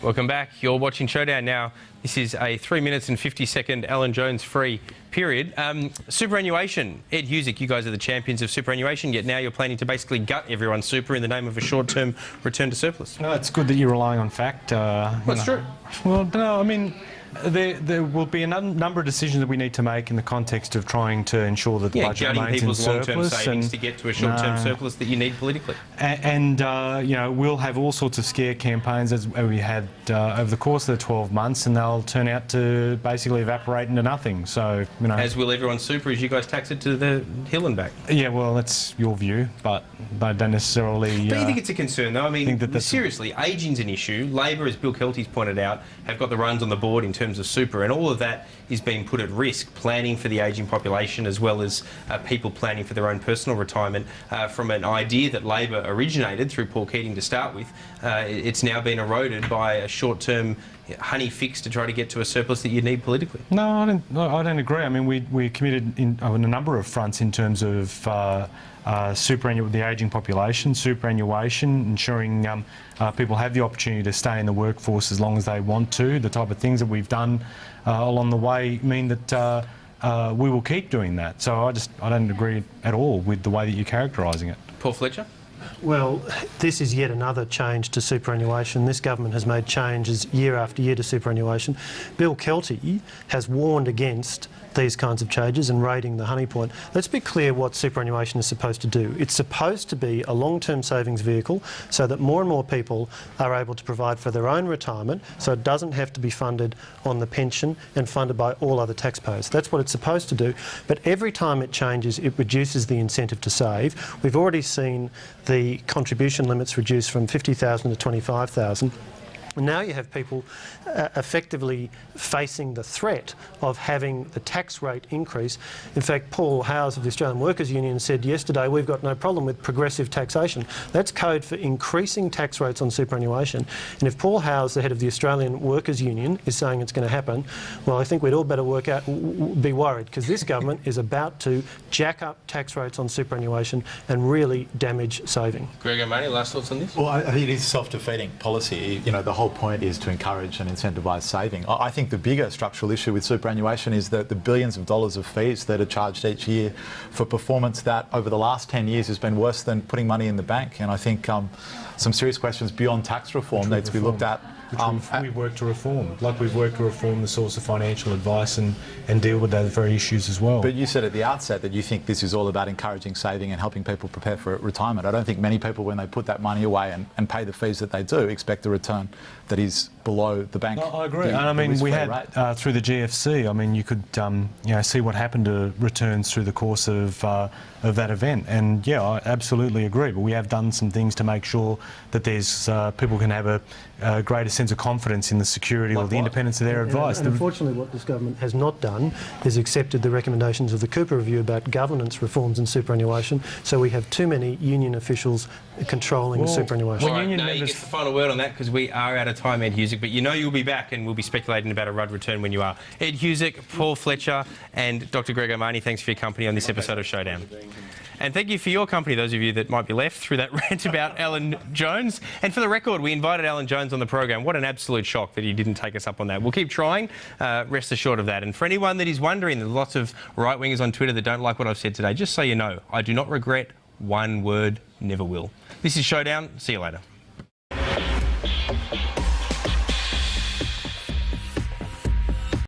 Welcome back. You're watching Showdown now. This is a 3 minutes and 50-second Alan Jones free period. Superannuation. Ed Husic, you guys are the champions of superannuation, yet now you're planning to basically gut everyone's super in the name of a short-term return to surplus. No, it's good that you're relying on fact. That's true. Well, no, I mean, there will be a number of decisions that we need to make in the context of trying to ensure that the budget remains in surplus. People's long-term savings to get to a short-term surplus that you need politically. And you know, we'll have all sorts of scare campaigns as we had over the course of the 12 months, and they'll turn out to basically evaporate into nothing. So, you know, as will everyone's super as you guys tax it to the hill and back. Yeah, well, that's your view, but I don't necessarily. Do you think it's a concern, though? I mean, seriously, ageing's an issue. Labor, as Bill Kelty's pointed out, have got the runs on the board in terms of super, and all of that is being put at risk, planning for the ageing population as well as people planning for their own personal retirement from an idea that Labor originated through Paul Keating to start with. It's now been eroded by a short-term honey fix to try to get to a surplus that you need politically. No, I don't agree. I mean, we're committed on a number of fronts in terms of the ageing population, superannuation, ensuring people have the opportunity to stay in the workforce as long as they want to. The type of things that we've done along the way mean that we will keep doing that. So I don't agree at all with the way that you're characterising it. Paul Fletcher? Well, this is yet another change to superannuation. This government has made changes year after year to superannuation. Bill Kelty has warned against these kinds of changes and raiding the honey point. Let's be clear what superannuation is supposed to do. It's supposed to be a long-term savings vehicle so that more and more people are able to provide for their own retirement, so it doesn't have to be funded on the pension and funded by all other taxpayers. That's what it's supposed to do. But every time it changes, it reduces the incentive to save. We've already seen the contribution limits reduced from 50,000 to 25,000. And now you have people effectively facing the threat of having the tax rate increase. In fact, Paul Howes of the Australian Workers Union said yesterday, we've got no problem with progressive taxation. That's code for increasing tax rates on superannuation. And if Paul Howes, the head of the Australian Workers Union, is saying it's going to happen, well, I think we'd all better be worried, because this government is about to jack up tax rates on superannuation and really damage saving. Greg O'Mahony, last thoughts on this? Well, I think it is self-defeating policy. You know, the whole point is to encourage and incentivise saving. I think the bigger structural issue with superannuation is that the billions of dollars of fees that are charged each year for performance that over the last 10 years has been worse than putting money in the bank. And I think some serious questions beyond tax reform need to be looked at. We've worked to reform, like we've worked to reform the source of financial advice and deal with those very issues as well. But you said at the outset that you think this is all about encouraging saving and helping people prepare for retirement. I don't think many people, when they put that money away and pay the fees that they do, expect a return that is below the bank. No, I agree. And I mean, we had through the GFC. I mean, you could you know, see what happened to returns through the course of that event. And yeah, I absolutely agree. But we have done some things to make sure that there's people can have a greater sense of confidence in the security or the independence of their advice. And unfortunately, what this government has not done is accepted the recommendations of the Cooper Review about governance reforms in superannuation. So we have too many union officials controlling superannuation. All right, you get the final word on that, because we are out of time, Ed Husic, but you know you'll be back and we'll be speculating about a Rudd return when you are. Ed Husic, Paul Fletcher and Dr Greg O'Mahony, thanks for your company on this episode of Showdown. And thank you for your company, those of you that might be left through that rant about Alan Jones. And for the record, we invited Alan Jones on the program. What an absolute shock that he didn't take us up on that. We'll keep trying, rest assured of that. And for anyone that is wondering, there's lots of right-wingers on Twitter that don't like what I've said today, just so you know, I do not regret one word, never will. This is Showdown. See you later.